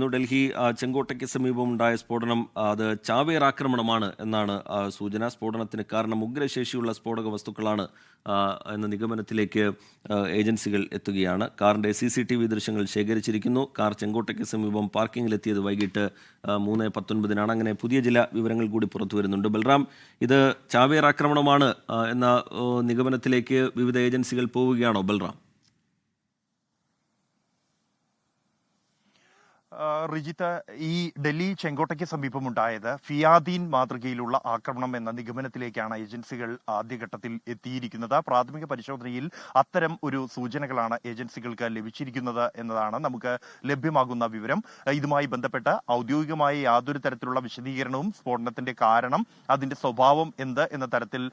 ഡൽഹി ചെങ്കോട്ടയ്ക്ക് സമീപമുണ്ടായ സ്ഫോടനം അത് ചാവേർ ആക്രമണമാണ് എന്നാണ് സൂചന. സ്ഫോടനത്തിന് കാരണം ഉഗ്രശേഷിയുള്ള സ്ഫോടക വസ്തുക്കളാണ് എന്ന നിഗമനത്തിലേക്ക് ഏജൻസികൾ എത്തുകയാണ്. കാറിന്റെ CCTV ദൃശ്യങ്ങൾ ശേഖരിച്ചിരിക്കുന്നു. കാർ ചെങ്കോട്ടയ്ക്ക് സമീപം പാർക്കിങ്ങിലെത്തിയത് വൈകിട്ട് 3:19 അങ്ങനെ പുതിയ ചില വിവരങ്ങൾ കൂടി പുറത്തു വരുന്നുണ്ട്. ബൽറാം, ഇത് ചാവേർ ആക്രമണമാണ് എന്ന നിഗമനത്തിലേക്ക് വിവിധ ഏജൻസികൾ പോവുകയാണോ ബൽറാം? റിജിത്ത്, ഈ ഡൽഹി ചെങ്കോട്ടയ്ക്ക് സമീപമുണ്ടായത് ഫിയാദീൻ മാതൃകയിലുള്ള ആക്രമണം എന്ന നിഗമനത്തിലേക്കാണ് ഏജൻസികൾ ആദ്യഘട്ടത്തിൽ എത്തിയിരിക്കുന്നത്. പ്രാഥമിക പരിശോധനയിൽ അത്തരം ഒരു സൂചനകളാണ് ഏജൻസികൾക്ക് ലഭിച്ചിരിക്കുന്നത് എന്നതാണ് നമുക്ക് ലഭ്യമാകുന്ന വിവരം. ഇതുമായി ബന്ധപ്പെട്ട് ഔദ്യോഗികമായ യാതൊരു തരത്തിലുള്ള വിശദീകരണവും സ്ഫോടനത്തിന്റെ കാരണം, അതിന്റെ സ്വഭാവം എന്ത് എന്ന തരത്തിൽ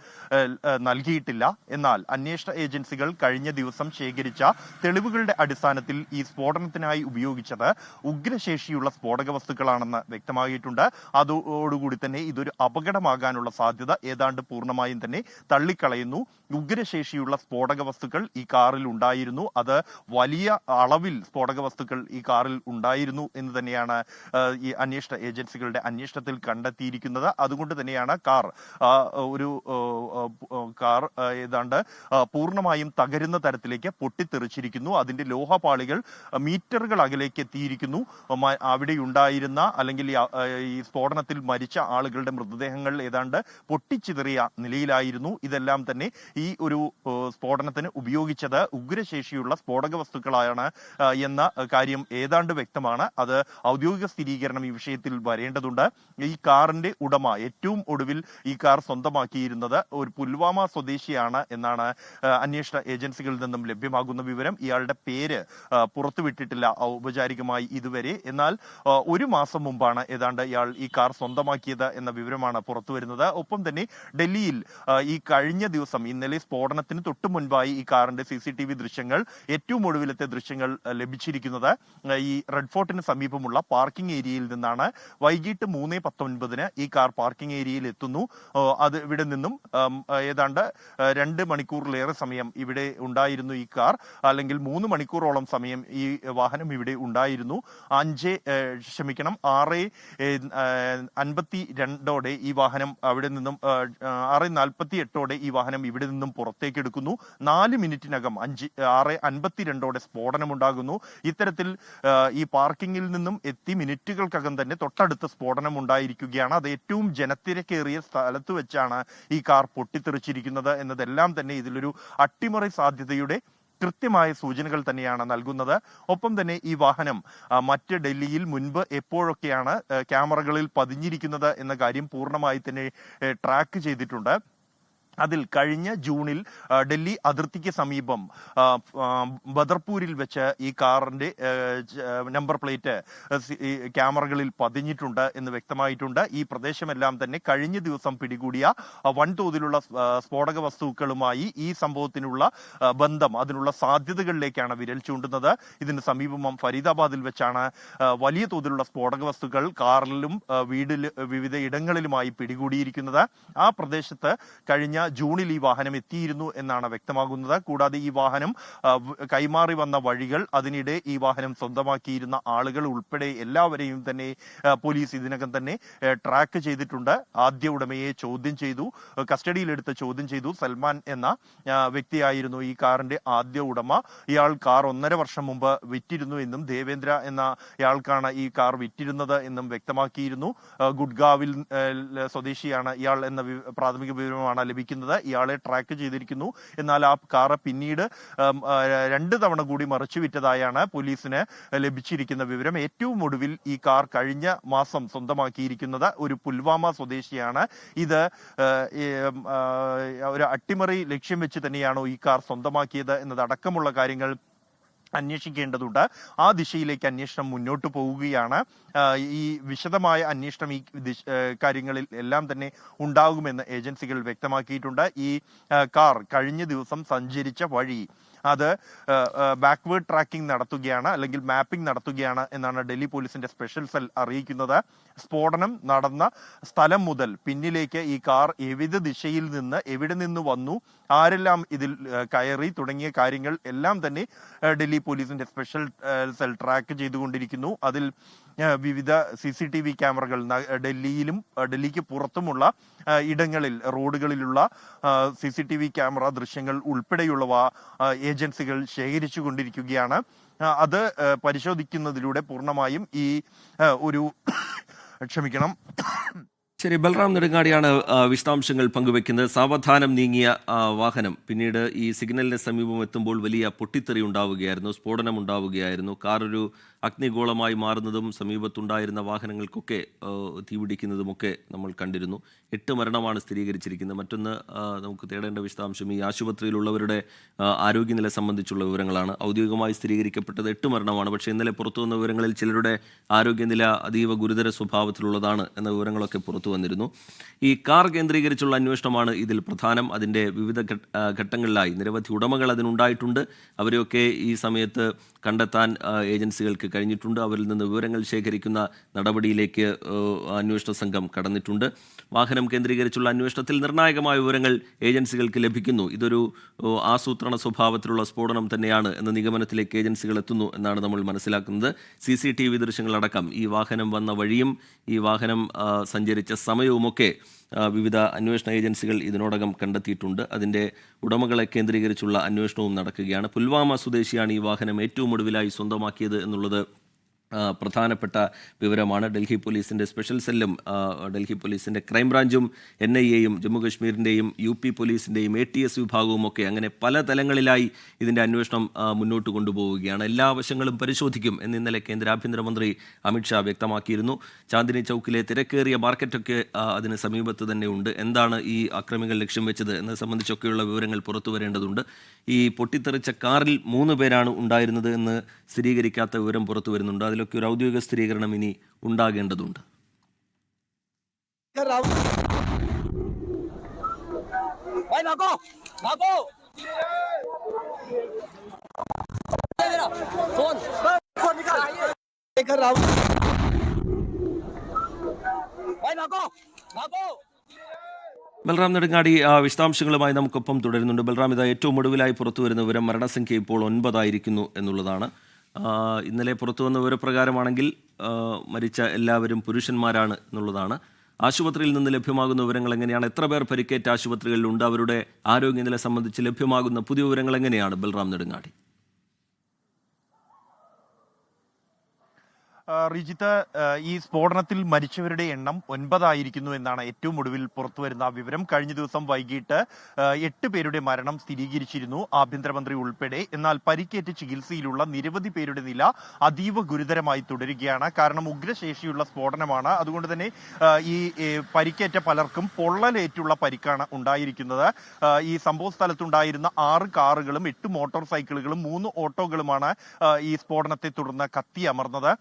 നൽകിയിട്ടില്ല. എന്നാൽ അന്വേഷണ ഏജൻസികൾ കഴിഞ്ഞ ദിവസം ശേഖരിച്ച തെളിവുകളുടെ അടിസ്ഥാനത്തിൽ ഈ സ്ഫോടനത്തിനായി ഉപയോഗിച്ചത് ഉഗ്രശേഷിയുള്ള സ്ഫോടക വസ്തുക്കളാണെന്ന് വ്യക്തമായിട്ടുണ്ട്. അതോടുകൂടി തന്നെ ഇതൊരു അപകടമാകാനുള്ള സാധ്യത ഏതാണ്ട് പൂർണ്ണമായും തന്നെ തള്ളിക്കളയുന്നു. ഉഗ്രശേഷിയുള്ള സ്ഫോടക വസ്തുക്കൾ ഈ കാറിൽ ഉണ്ടായിരുന്നു. അത് വലിയ അളവിൽ സ്ഫോടക വസ്തുക്കൾ ഈ കാറിൽ ഉണ്ടായിരുന്നു എന്ന് തന്നെയാണ് ഈ അന്വേഷണ ഏജൻസികളുടെ അന്വേഷണത്തിൽ കണ്ടെത്തിയിരിക്കുന്നത്. അതുകൊണ്ട് തന്നെയാണ് കാർ ഏതാണ്ട് പൂർണ്ണമായും തകരുന്ന തരത്തിലേക്ക് പൊട്ടിത്തെറിച്ചിരിക്കുന്നു. അതിന്റെ ലോഹപാളികൾ മീറ്ററുകൾ അകലേക്ക് എത്തിയിരിക്കുന്നു. അവിടെ ഉണ്ടായിരുന്ന അല്ലെങ്കിൽ ഈ സ്ഫോടനത്തിൽ മരിച്ച ആളുകളുടെ മൃതദേഹങ്ങൾ ഏതാണ്ട് പൊട്ടിച്ചിതറിയ നിലയിലായിരുന്നു. ഇതെല്ലാം തന്നെ ഈ ഒരു സ്ഫോടനത്തിന് ഉപയോഗിച്ചത് ഉഗ്രശേഷിയുള്ള സ്ഫോടക വസ്തുക്കളാണ് എന്ന കാര്യം ഏതാണ്ട് വ്യക്തമാണ്. അത് ഔദ്യോഗിക സ്ഥിരീകരണം ഈ വിഷയത്തിൽ വരേണ്ടതുണ്ട്. ഈ കാറിന്റെ ഉടമ ഏറ്റവും ഒടുവിൽ ഈ കാർ സ്വന്തമാക്കിയിരുന്നത് ഒരു പുൽവാമ സ്വദേശിയാണ് എന്നാണ് അന്വേഷണ ഏജൻസികളിൽ നിന്നും ലഭ്യമാകുന്ന വിവരം. ഇയാളുടെ പേര് പുറത്തുവിട്ടിട്ടില്ല ഔപചാരികമായി ഇതുവരെ. എന്നാൽ ഒരു മാസം മുമ്പാണ് ഏതാണ്ട് ഇയാൾ ഈ കാർ സ്വന്തമാക്കിയത് എന്ന വിവരമാണ് പുറത്തു വരുന്നത്. ഒപ്പം തന്നെ ഡൽഹിയിൽ ഈ കഴിഞ്ഞ ദിവസം ഇന്നലെ സ്ഫോടനത്തിന് തൊട്ടു മുൻപായി ഈ കാറിന്റെ CCTV ദൃശ്യങ്ങൾ, ഏറ്റവും ഒടുവിലത്തെ ദൃശ്യങ്ങൾ ലഭിച്ചിരിക്കുന്നത് ഈ റെഡ് ഫോർട്ടിന് സമീപമുള്ള പാർക്കിംഗ് ഏരിയയിൽ നിന്നാണ്. വൈകിട്ട് 3:19 ഈ കാർ പാർക്കിംഗ് ഏരിയയിൽ എത്തുന്നു. അത് ഇവിടെ നിന്നും ഏതാണ്ട് 2 മണിക്കൂറിലേറെ സമയം ഇവിടെ ഉണ്ടായിരുന്നു ഈ കാർ, അല്ലെങ്കിൽ 3 മണിക്കൂറോളം സമയം ഈ വാഹനം ഇവിടെ ഉണ്ടായിരുന്നു. 6:52 ഈ വാഹനം അവിടെ നിന്നും 6:48 ഈ വാഹനം ഇവിടെ നിന്നും പുറത്തേക്ക് എടുക്കുന്നു. 4 മിനിറ്റിനകം 6:52 സ്ഫോടനമുണ്ടാകുന്നു. ഇത്തരത്തിൽ ഈ പാർക്കിങ്ങിൽ നിന്നും എത്തി മിനിറ്റുകൾക്കകം തന്നെ തൊട്ടടുത്ത് സ്ഫോടനം ഉണ്ടായിരിക്കുകയാണ്. അത് ഏറ്റവും ജനത്തിരക്കേറിയ സ്ഥലത്ത് വെച്ചാണ് ഈ കാർ പൊട്ടിത്തെറിച്ചിരിക്കുന്നത് എന്നതെല്ലാം തന്നെ ഇതിലൊരു അട്ടിമറി സാധ്യതയുടെ കൃത്യമായ സൂചനകൾ തന്നെയാണ് നൽകുന്നത്. ഒപ്പം തന്നെ ഈ വാഹനം മറ്റ് ഡൽഹിയിൽ മുൻപ് എപ്പോഴൊക്കെയാണ് ക്യാമറകളിൽ പതിഞ്ഞിരിക്കുന്നത് എന്ന കാര്യം പൂർണ്ണമായി തന്നെ ട്രാക്ക് ചെയ്തിട്ടുണ്ട്. അതിൽ കഴിഞ്ഞ ജൂണിൽ ഡൽഹി അതിർത്തിക്ക് സമീപം ബദർപൂരിൽ വെച്ച് ഈ കാറിന്റെ നമ്പർ പ്ലേറ്റ് ക്യാമറകളിൽ പതിഞ്ഞിട്ടുണ്ട് എന്ന് വ്യക്തമായിട്ടുണ്ട്. ഈ പ്രദേശമെല്ലാം തന്നെ കഴിഞ്ഞ ദിവസം പിടികൂടിയ വൻതോതിലുള്ള സ്ഫോടക വസ്തുക്കളുമായി ഈ സംഭവത്തിനുള്ള ബന്ധം, അതിനുള്ള സാധ്യതകളിലേക്കാണ് വിരൽ ചൂണ്ടുന്നത്. ഇതിന് സമീപം ഫരീദാബാദിൽ വെച്ചാണ് വലിയ തോതിലുള്ള സ്ഫോടക വസ്തുക്കൾ കാറിലും വിവിധ ഇടങ്ങളിലുമായി പിടികൂടിയിരിക്കുന്നത്. ആ പ്രദേശത്ത് കഴിഞ്ഞ ജൂണിൽ ഈ വാഹനം എത്തിയിരുന്നു എന്നാണ് വ്യക്തമാകുന്നത്. കൂടാതെ ഈ വാഹനം കൈമാറി വന്ന വഴികൾ, അതിനിടെ ഈ വാഹനം സ്വന്തമാക്കിയിരുന്ന ആളുകൾ ഉൾപ്പെടെ എല്ലാവരെയും തന്നെ പോലീസ് ഇതിനകം തന്നെ ട്രാക്ക് ചെയ്തിട്ടുണ്ട്. ആദ്യ ഉടമയെ ചോദ്യം ചെയ്തു, കസ്റ്റഡിയിലെടുത്ത് ചോദ്യം ചെയ്തു. സൽമാൻ എന്ന വ്യക്തിയായിരുന്നു ഈ കാറിന്റെ ആദ്യ ഉടമ. ഇയാൾ കാർ 1.5 വർഷം മുമ്പ് വിറ്റിരുന്നു എന്നും ദേവേന്ദ്ര എന്ന ഇയാൾക്കാണ് ഈ കാർ വിറ്റിരുന്നത് എന്നും വ്യക്തമാക്കിയിരുന്നു. ഗുഡ്ഗാവിൽ സ്വദേശിയാണ് ഇയാൾ എന്ന പ്രാഥമിക വിവരമാണ് ലഭിക്കുന്നത്. ഇയാളെ ട്രാക്ക് ചെയ്തിരിക്കുന്നു. എന്നാൽ ആ കാറ് പിന്നീട് 2 തവണ കൂടി മറിച്ചു വിറ്റതായാണ് പോലീസിന് ലഭിച്ചിരിക്കുന്ന വിവരം. ഏറ്റവും ഒടുവിൽ ഈ കാർ കഴിഞ്ഞ മാസം സ്വന്തമാക്കിയിരിക്കുന്നത് ഒരു പുൽവാമ സ്വദേശിയാണ്. ഇത് ഒരു അട്ടിമറി ലക്ഷ്യം വെച്ച് തന്നെയാണോ ഈ കാർ സ്വന്തമാക്കിയത് എന്നതടക്കമുള്ള കാര്യങ്ങൾ അന്വേഷിക്കേണ്ടതുണ്ട്. ആ ദിശയിലേക്ക് അന്വേഷണം മുന്നോട്ട് പോവുകയാണ്. ഈ വിശദമായ അന്വേഷണം ഈ കാര്യങ്ങളിൽ എല്ലാം തന്നെ ഉണ്ടാകുമെന്ന് ഏജൻസികൾ വ്യക്തമാക്കിയിട്ടുണ്ട്. ഈ കാർ കഴിഞ്ഞ ദിവസം സഞ്ചരിച്ച വഴി അത് ബാക്ക്വേർഡ് ട്രാക്കിംഗ് നടത്തുകയാണ്, അല്ലെങ്കിൽ മാപ്പിംഗ് നടത്തുകയാണ് എന്നാണ് ഡൽഹി പോലീസിന്റെ സ്പെഷ്യൽ സെൽ അറിയിക്കുന്നത്. സ്ഫോടനം നടന്ന സ്ഥലം മുതൽ പിന്നിലേക്ക് ഈ കാർ ഏത് ദിശയിൽ നിന്ന് എവിടെ നിന്ന് വന്നു, ആരെല്ലാം ഇതിൽ കയറി തുടങ്ങിയ കാര്യങ്ങൾ എല്ലാം തന്നെ ഡൽഹി പോലീസിന്റെ സ്പെഷ്യൽ സെൽ ട്രാക്ക് ചെയ്തുകൊണ്ടിരിക്കുന്നു. അതിൽ വിവിധ CCTV ക്യാമറകൾ ഡൽഹിയിലും ഡൽഹിക്ക് പുറത്തുമുള്ള ഇടങ്ങളിൽ റോഡുകളിലുള്ള CCTV ക്യാമറ ദൃശ്യങ്ങൾ ഉൾപ്പെടെയുള്ളവ ഏജൻസികൾ ശേഖരിച്ചു കൊണ്ടിരിക്കുകയാണ്. അത് പരിശോധിക്കുന്നതിലൂടെ പൂർണ്ണമായും ഈ ഒരു ക്ഷമിക്കണം. ശരി, ബൽറാം നെടുങ്ങാടിയാണ് വിശദാംശങ്ങൾ പങ്കുവെക്കുന്നത്. സാവധാനം നീങ്ങിയ വാഹനം പിന്നീട് ഈ സിഗ്നലിന് സമീപം എത്തുമ്പോൾ വലിയ പൊട്ടിത്തെറി ഉണ്ടാവുകയായിരുന്നു, സ്ഫോടനം ഉണ്ടാവുകയായിരുന്നു. കാർ ഒരു അഗ്നിഗോളമായി മാറുന്നതും സമീപത്തുണ്ടായിരുന്ന വാഹനങ്ങൾക്കൊക്കെ തീപിടിക്കുന്നതുമൊക്കെ നമ്മൾ കണ്ടിരുന്നു. 8 മരണമാണ് സ്ഥിരീകരിച്ചിരിക്കുന്നത്. മറ്റൊന്ന് നമുക്ക് തേടേണ്ട വിശദാംശം ഈ ആശുപത്രിയിലുള്ളവരുടെ ആരോഗ്യനില സംബന്ധിച്ചുള്ള വിവരങ്ങളാണ്. ഔദ്യോഗികമായി സ്ഥിരീകരിക്കപ്പെട്ടത് 8 മരണമാണ്. പക്ഷേ ഇന്നലെ പുറത്തുവന്ന വിവരങ്ങളിൽ ചിലരുടെ ആരോഗ്യനില അതീവ ഗുരുതര സ്വഭാവത്തിലുള്ളതാണ് എന്ന വിവരങ്ങളൊക്കെ പുറത്തു വന്നിരുന്നു. ഈ കാർ കേന്ദ്രീകരിച്ചുള്ള അന്വേഷണമാണ് ഇതിൽ പ്രധാനം. അതിൻ്റെ വിവിധ ഘട്ടങ്ങളിലായി നിരവധി ഉടമകൾ അതിനുണ്ടായിട്ടുണ്ട്. അവരെയൊക്കെ ഈ സമയത്ത് കണ്ടെത്താൻ ഏജൻസികൾക്ക് കഴിഞ്ഞിട്ടുണ്ട്. അവരിൽ നിന്ന് വിവരങ്ങൾ ശേഖരിക്കുന്ന നടപടിയിലേക്ക് അന്വേഷണ സംഘം കടന്നിട്ടുണ്ട്. വാഹനം കേന്ദ്രീകരിച്ചുള്ള അന്വേഷണത്തിൽ നിർണായകമായ വിവരങ്ങൾ ഏജൻസികൾക്ക് ലഭിക്കുന്നു. ഇതൊരു ആസൂത്രണ സ്വഭാവത്തിലുള്ള സ്ഫോടനം തന്നെയാണ് എന്ന നിഗമനത്തിലേക്ക് ഏജൻസികൾ എത്തുന്നു എന്നാണ് നമ്മൾ മനസ്സിലാക്കുന്നത്. CCTV ദൃശ്യങ്ങളടക്കം ഈ വാഹനം വന്ന വഴിയും ഈ വാഹനം സഞ്ചരിച്ച സമയവുമൊക്കെ വിവിധ അന്വേഷണ ഏജൻസികൾ ഇതിനോടകം കണ്ടെത്തിയിട്ടുണ്ട്. അതിൻ്റെ ഉടമകളെ കേന്ദ്രീകരിച്ചുള്ള അന്വേഷണവും നടക്കുകയാണ്. പുൽവാമ സ്വദേശിയാണ് ഈ വാഹനം ഏറ്റവും ഒടുവിലായി സ്വന്തമാക്കിയത് എന്നുള്ളത് പ്രധാനപ്പെട്ട വിവരമാണ്. ഡൽഹി പോലീസിൻ്റെ സ്പെഷ്യൽ സെല്ലും ഡൽഹി പോലീസിൻ്റെ ക്രൈംബ്രാഞ്ചും NIA-യും ജമ്മു കശ്മീരിൻ്റെയും UP പോലീസിൻ്റെയും ATS വിഭാഗവും ഒക്കെ അങ്ങനെ പല തലങ്ങളിലായി ഇതിൻ്റെ അന്വേഷണം മുന്നോട്ട് കൊണ്ടുപോവുകയാണ്. എല്ലാ വശങ്ങളും പരിശോധിക്കും എന്ന് ഇന്നലെ കേന്ദ്ര ആഭ്യന്തരമന്ത്രി അമിത്ഷാ വ്യക്തമാക്കിയിരുന്നു. ചാന്ദിനി ചൗക്കിലെ തിരക്കേറിയ മാർക്കറ്റൊക്കെ അതിന് സമീപത്ത് തന്നെ ഉണ്ട്. എന്താണ് ഈ ആക്രമികൾ ലക്ഷ്യം വെച്ചത് എന്നത് സംബന്ധിച്ചൊക്കെയുള്ള വിവരങ്ങൾ പുറത്തു വരേണ്ടതുണ്ട്. ഈ പൊട്ടിത്തെറിച്ച കാറിൽ 3 പേരാണ് ഉണ്ടായിരുന്നത് എന്ന് സ്ഥിരീകരിക്കാത്ത വിവരം പുറത്തു വരുന്നുണ്ട്. അതിലൊക്കെ ഒരു ഔദ്യോഗിക സ്ഥിരീകരണം ഇനി ഉണ്ടാകേണ്ടതുണ്ട്. ബൽറാം നെടുങ്ങാടി വിശദാംശങ്ങളുമായി നമുക്കൊപ്പം തുടരുന്നുണ്ട്. ബൽറാം, ഇതാ ഏറ്റവും ഒടുവിലായി പുറത്തു വരുന്ന വിവരം മരണസംഖ്യ ഇപ്പോൾ 9 ആയിരിക്കുന്നു എന്നുള്ളതാണ്. ഇന്നലെ പുറത്തു വന്ന വിവരപ്രകാരമാണെങ്കിൽ മരിച്ച എല്ലാവരും പുരുഷന്മാരാണ് എന്നുള്ളതാണ്. ആശുപത്രിയിൽ നിന്ന് ലഭ്യമാകുന്ന വിവരങ്ങൾ എങ്ങനെയാണ്? എത്ര പേർ പരിക്കേറ്റ ആശുപത്രികളിലുണ്ട്? അവരുടെ ആരോഗ്യനില സംബന്ധിച്ച് ലഭ്യമാകുന്ന പുതിയ വിവരങ്ങൾ എങ്ങനെയാണ് ബൽറാം നെടുങ്ങാടി? റിജിത്ത്, ഈ സ്ഫോടനത്തിൽ മരിച്ചവരുടെ എണ്ണം 9 ആയിരിക്കുന്നു എന്നാണ് ഏറ്റവും ഒടുവിൽ പുറത്തുവരുന്ന വിവരം. കഴിഞ്ഞ ദിവസം വൈകിട്ട് 8 പേരുടെ മരണം സ്ഥിരീകരിച്ചിരുന്നു, ആഭ്യന്തരമന്ത്രി ഉൾപ്പെടെ. എന്നാൽ പരിക്കേറ്റ് ചികിത്സയിലുള്ള നിരവധി പേരുടെ നില അതീവ ഗുരുതരമായി തുടരുകയാണ്. കാരണം ഉഗ്രശേഷിയുള്ള സ്ഫോടനമാണ്. അതുകൊണ്ട് തന്നെ ഈ പരിക്കേറ്റ പലർക്കും പൊള്ളലേറ്റുള്ള പരിക്കാണ് ഉണ്ടായിരിക്കുന്നത്. ഈ സംഭവ സ്ഥലത്തുണ്ടായിരുന്ന 6 കാറുകളും 8 മോട്ടോർ സൈക്കിളുകളും 3 ഓട്ടോകളുമാണ് ഈ സ്ഫോടനത്തെ തുടർന്ന് കത്തിയമർന്നത്.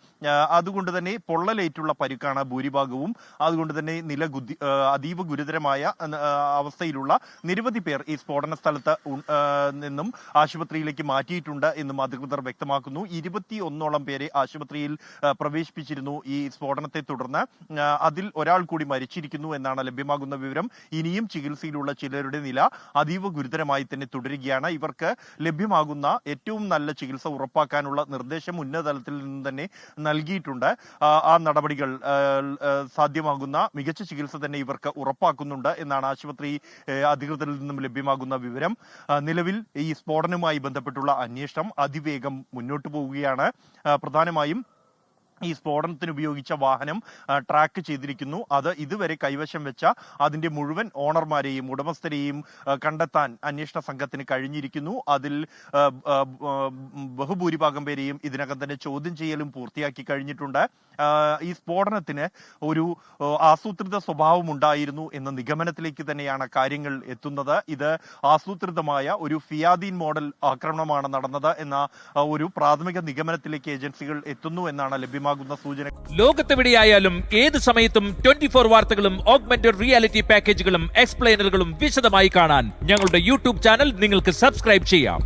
അതുകൊണ്ട് തന്നെ പൊള്ളലേറ്റുള്ള പരിക്കാണ് ഭൂരിഭാഗവും. അതുകൊണ്ട് തന്നെ നില അതീവ ഗുരുതരമായ അവസ്ഥയിലുള്ള നിരവധി പേർ ഈ സ്ഫോടന സ്ഥലത്ത് നിന്നും ആശുപത്രിയിലേക്ക് മാറ്റിയിട്ടുണ്ട് എന്നും അധികൃതർ വ്യക്തമാക്കുന്നു. 21ഓളം പേരെ ആശുപത്രിയിൽ പ്രവേശിപ്പിച്ചിരുന്നു ഈ സ്ഫോടനത്തെ തുടർന്ന്. അതിൽ ഒരാൾ കൂടി മരിച്ചിരിക്കുന്നു എന്നാണ് ലഭ്യമാകുന്ന വിവരം. ഇനിയും ചികിത്സയിലുള്ള ചിലരുടെ നില അതീവ ഗുരുതരമായി തന്നെ തുടരുകയാണ്. ഇവർക്ക് ലഭ്യമാകുന്ന ഏറ്റവും നല്ല ചികിത്സ ഉറപ്പാക്കാനുള്ള നിർദ്ദേശം ഉന്നതതലത്തിൽ നിന്ന് തന്നെ നൽകിയിട്ടുണ്ട്. ആ നടപടികൾ സാധ്യമാകുന്ന മികച്ച ചികിത്സ തന്നെ ഇവർക്ക് ഉറപ്പാക്കുന്നുണ്ട് എന്നാണ് ആശുപത്രി അധികൃതരിൽ നിന്നും ലഭ്യമാകുന്ന വിവരം. നിലവിൽ ഈ സ്ഫോടനവുമായി ബന്ധപ്പെട്ടുള്ള അന്വേഷണം അതിവേഗം മുന്നോട്ട് പോവുകയാണ്. പ്രധാനമായും ഈ സ്ഫോടനത്തിന് ഉപയോഗിച്ച വാഹനം ട്രാക്ക് ചെയ്തിരിക്കുന്നു. അത് ഇതുവരെ കൈവശം വെച്ച അതിന്റെ മുഴുവൻ ഓണർമാരെയും ഉടമസ്ഥരെയും കണ്ടെത്താൻ അന്വേഷണ സംഘത്തിന് കഴിഞ്ഞിരിക്കുന്നു. അതിൽ ബഹുഭൂരിഭാഗം പേരെയും ഇതിനകം തന്നെ ചോദ്യം ചെയ്യലും പൂർത്തിയാക്കി കഴിഞ്ഞിട്ടുണ്ട്. ഈ സ്ഫോടനത്തിന് ഒരു ആസൂത്രിത സ്വഭാവം ഉണ്ടായിരുന്നു എന്ന നിഗമനത്തിലേക്ക് തന്നെയാണ് കാര്യങ്ങൾ എത്തുന്നത്. ഇത് ആസൂത്രിതമായ ഒരു ഫിയാദീൻ മോഡൽ ആക്രമണമാണ് നടന്നത് എന്ന ഒരു പ്രാഥമിക നിഗമനത്തിലേക്ക് ഏജൻസികൾ എത്തുന്നു എന്നാണ് ലഭ്യമാകുന്ന സൂചന. ലോകത്തെവിടെയായാലും ഏത് സമയത്തും 24 വാർത്തകളും ഓഗ്മെന്റഡ് റിയാലിറ്റി പാക്കേജുകളും എക്സ്പ്ലെയിനറുകളും വിശദമായി കാണാൻ ഞങ്ങളുടെ യൂട്യൂബ് ചാനൽ നിങ്ങൾക്ക് സബ്സ്ക്രൈബ് ചെയ്യാം.